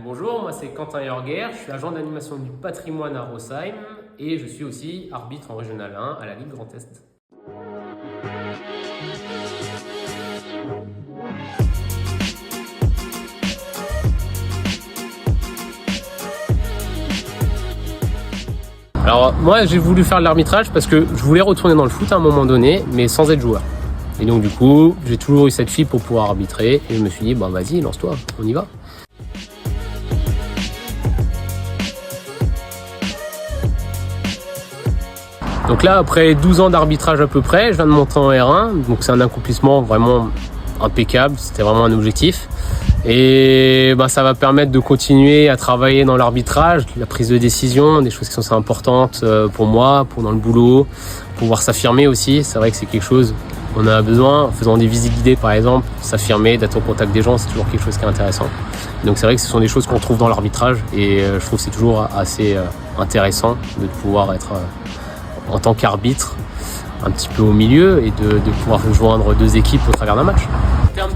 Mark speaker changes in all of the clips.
Speaker 1: Bonjour, moi c'est Quentin Jorger, je suis agent d'animation du patrimoine à Rosheim et je suis aussi arbitre en Régional 1 à la Ligue Grand Est. Alors moi j'ai voulu faire de l'arbitrage parce que je voulais retourner dans le foot à un moment donné, mais sans être joueur. Et donc du coup, j'ai toujours eu cette fibre pour pouvoir arbitrer et je me suis dit, bah vas-y, lance-toi, on y va. Donc là, après 12 ans d'arbitrage à peu près, je viens de monter en R1, donc c'est un accomplissement vraiment impeccable, c'était vraiment un objectif. Et bah, ça va permettre de continuer à travailler dans l'arbitrage, la prise de décision, des choses qui sont assez importantes pour moi, pour dans le boulot, pouvoir s'affirmer aussi. C'est vrai que c'est quelque chose qu'on a besoin, en faisant des visites guidées par exemple, s'affirmer, d'être au contact des gens, c'est toujours quelque chose qui est intéressant. Donc c'est vrai que ce sont des choses qu'on trouve dans l'arbitrage et je trouve que c'est toujours assez intéressant de pouvoir être en tant qu'arbitre un petit peu au milieu et de pouvoir rejoindre deux équipes au travers d'un match. En termes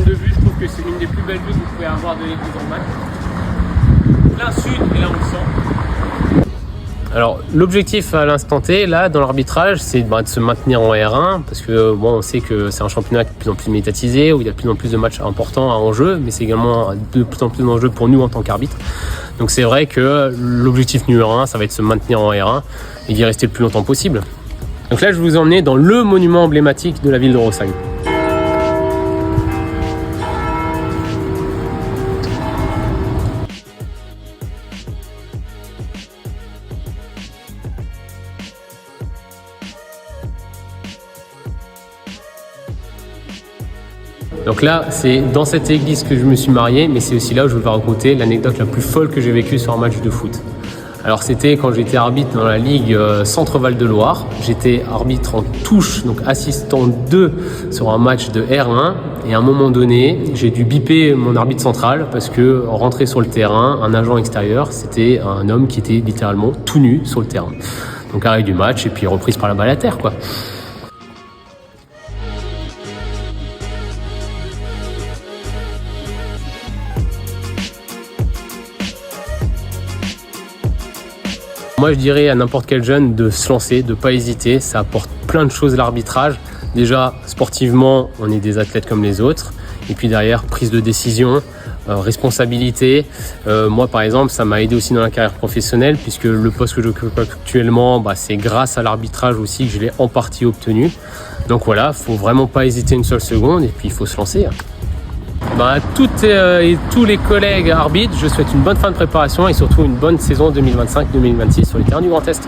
Speaker 1: de vue, je trouve que c'est l'une des plus belles vues que vous pouvez avoir de l'église en match. Plein sud, et là on le sent. Alors l'objectif à l'instant T, là dans l'arbitrage, c'est de se maintenir en R1 parce que bon, on sait que c'est un championnat de plus en plus médiatisé, où il y a de plus en plus de matchs importants en jeu, mais c'est également de plus en plus d'enjeux pour nous en tant qu'arbitre. Donc c'est vrai que l'objectif numéro 1, ça va être de se maintenir en R1 et d'y rester le plus longtemps possible. Donc là je vous ai emmené dans le monument emblématique de la ville de Rosheim. Donc là, c'est dans cette église que je me suis marié, mais c'est aussi là où je vais vous raconter l'anecdote la plus folle que j'ai vécue sur un match de foot. Alors c'était quand j'étais arbitre dans la Ligue Centre-Val de Loire. J'étais arbitre en touche, donc assistant 2 sur un match de R1. Et à un moment donné, j'ai dû biper mon arbitre central parce que rentré sur le terrain, un agent extérieur, c'était un homme qui était littéralement tout nu sur le terrain. Donc arrêt du match et puis reprise par la balle à terre, quoi. Moi, je dirais à n'importe quel jeune de se lancer, de ne pas hésiter. Ça apporte plein de choses l'arbitrage. Déjà, sportivement, on est des athlètes comme les autres. Et puis derrière, prise de décision, responsabilité. Moi, par exemple, ça m'a aidé aussi dans la carrière professionnelle puisque le poste que j'occupe actuellement, c'est grâce à l'arbitrage aussi que je l'ai en partie obtenu. Donc voilà, faut vraiment pas hésiter une seule seconde et puis il faut se lancer. À toutes et tous les collègues arbitres, je souhaite une bonne fin de préparation et surtout une bonne saison 2025-2026 sur les terrains du Grand Est.